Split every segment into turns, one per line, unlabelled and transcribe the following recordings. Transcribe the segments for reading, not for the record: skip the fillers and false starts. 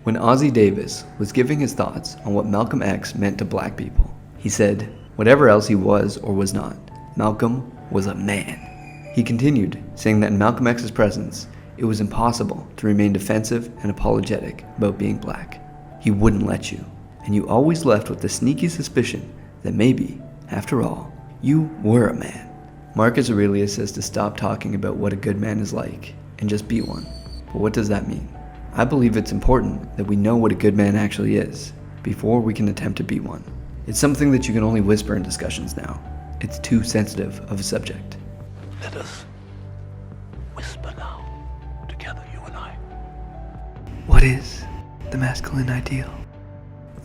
When Ozzie Davis was giving his thoughts on what Malcolm X meant to black people, he said, whatever else he was or was not, Malcolm was a man. He continued, saying that in Malcolm X's presence, it was impossible to remain defensive and apologetic about being black. He wouldn't let you, and you always left with the sneaky suspicion that maybe, after all, you were a man. Marcus Aurelius says to stop talking about what a good man is like and just be one. But what does that mean? I believe it's important that we know what a good man actually is before we can attempt to be one. It's something that you can only whisper in discussions now. It's too sensitive of a subject.
Let us whisper now, together, you and I.
What is the masculine ideal?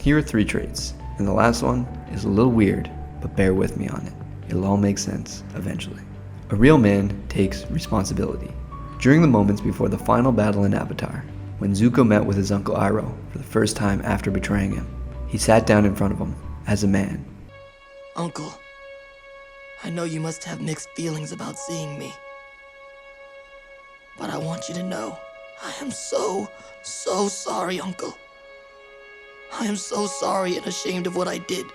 Here are 3 traits, and the last one is a little weird, but bear with me on it. It'll all make sense eventually. A real man takes responsibility. During the moments before the final battle in Avatar, when Zuko met with his uncle Iroh for the first time after betraying him, he sat down in front of him as a man.
Uncle, I know you must have mixed feelings about seeing me. But I want you to know, I am so sorry, Uncle. I am so sorry and ashamed of what I did.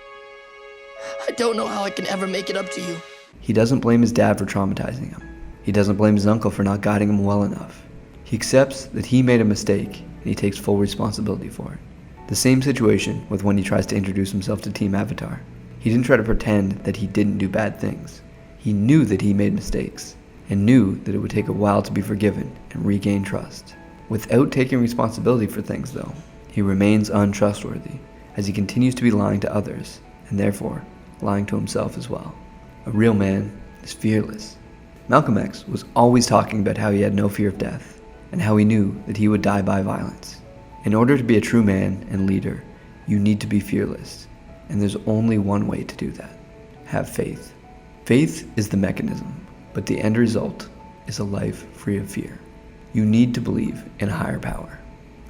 I don't know how I can ever make it up to you.
He doesn't blame his dad for traumatizing him. He doesn't blame his uncle for not guiding him well enough. He accepts that he made a mistake and he takes full responsibility for it. The same situation with when he tries to introduce himself to Team Avatar. He didn't try to pretend that he didn't do bad things. He knew that he made mistakes and knew that it would take a while to be forgiven and regain trust. Without taking responsibility for things though, he remains untrustworthy as he continues to be lying to others and therefore lying to himself as well. A real man is fearless. Malcolm X was always talking about how he had no fear of death and how he knew that he would die by violence. In order to be a true man and leader, you need to be fearless, and there's only one way to do that. Have faith. Faith is the mechanism, but the end result is a life free of fear. You need to believe in a higher power.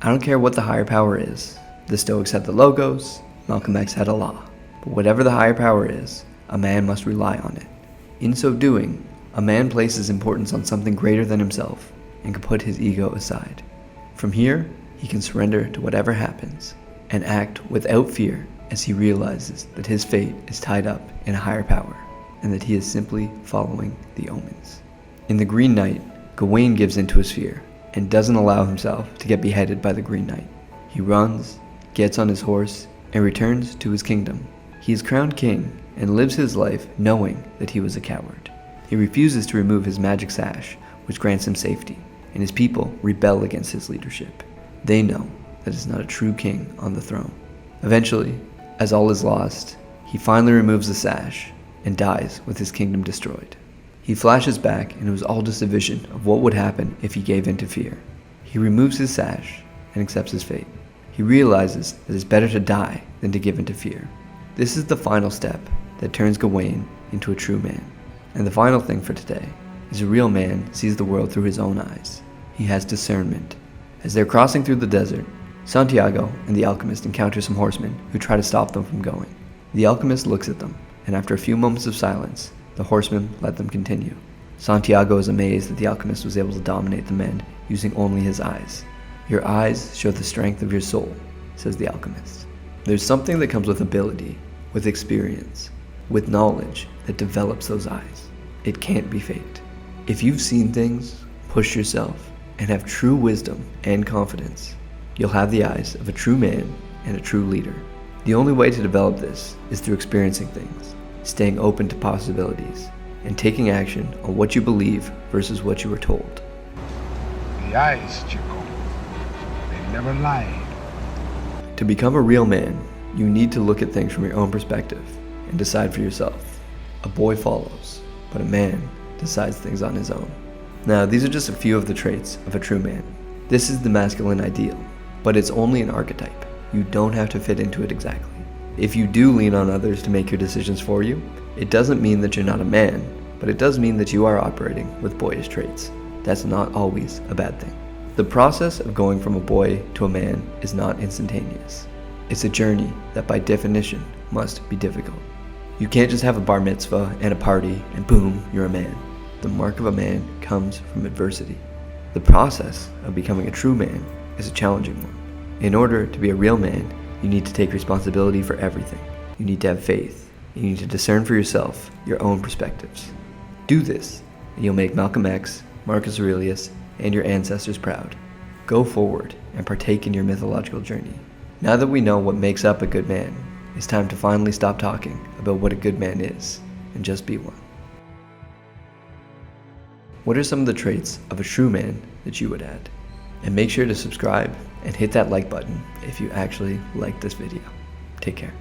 I don't care what the higher power is. The Stoics had the logos, Malcolm X had a law. But whatever the higher power is, a man must rely on it. In so doing, a man places importance on something greater than himself and can put his ego aside. From here, he can surrender to whatever happens and act without fear as he realizes that his fate is tied up in a higher power and that he is simply following the omens. In the Green Knight, Gawain gives into his fear and doesn't allow himself to get beheaded by the Green Knight. He runs, gets on his horse, and returns to his kingdom. He is crowned king and lives his life knowing that he was a coward. He refuses to remove his magic sash, which grants him safety, and his people rebel against his leadership. They know that it's not a true king on the throne. Eventually, as all is lost, he finally removes the sash and dies with his kingdom destroyed. He flashes back and it was all just a vision of what would happen if he gave in to fear. He removes his sash and accepts his fate. He realizes that it's better to die than to give in to fear. This is the final step that turns Gawain into a true man. And the final thing for today is a real man sees the world through his own eyes. He has discernment. As they're crossing through the desert, Santiago and the Alchemist encounter some horsemen who try to stop them from going. The Alchemist looks at them, and after a few moments of silence, the horsemen let them continue. Santiago is amazed that the Alchemist was able to dominate the men using only his eyes. Your eyes show the strength of your soul, says the Alchemist. There's something that comes with ability, with experience, with knowledge that develops those eyes. It can't be faked. If you've seen things, push yourself, and have true wisdom and confidence, you'll have the eyes of a true man and a true leader. The only way to develop this is through experiencing things, staying open to possibilities, and taking action on what you believe versus what you were told.
The eyes, Chico. They never lied.
To become a real man, you need to look at things from your own perspective and decide for yourself. A boy follows, but a man decides things on his own. Now, these are just a few of the traits of a true man. This is the masculine ideal, but it's only an archetype. You don't have to fit into it exactly. If you do lean on others to make your decisions for you, it doesn't mean that you're not a man, but it does mean that you are operating with boyish traits. That's not always a bad thing. The process of going from a boy to a man is not instantaneous. It's a journey that by definition must be difficult. You can't just have a bar mitzvah and a party and boom, you're a man. The mark of a man comes from adversity. The process of becoming a true man is a challenging one. In order to be a real man, you need to take responsibility for everything. You need to have faith. You need to discern for yourself your own perspectives. Do this, and you'll make Malcolm X, Marcus Aurelius, and your ancestors proud. Go forward and partake in your mythological journey. Now that we know what makes up a good man, it's time to finally stop talking about what a good man is and just be one. What are some of the traits of a true man that you would add? And make sure to subscribe and hit that like button if you actually liked this video. Take care.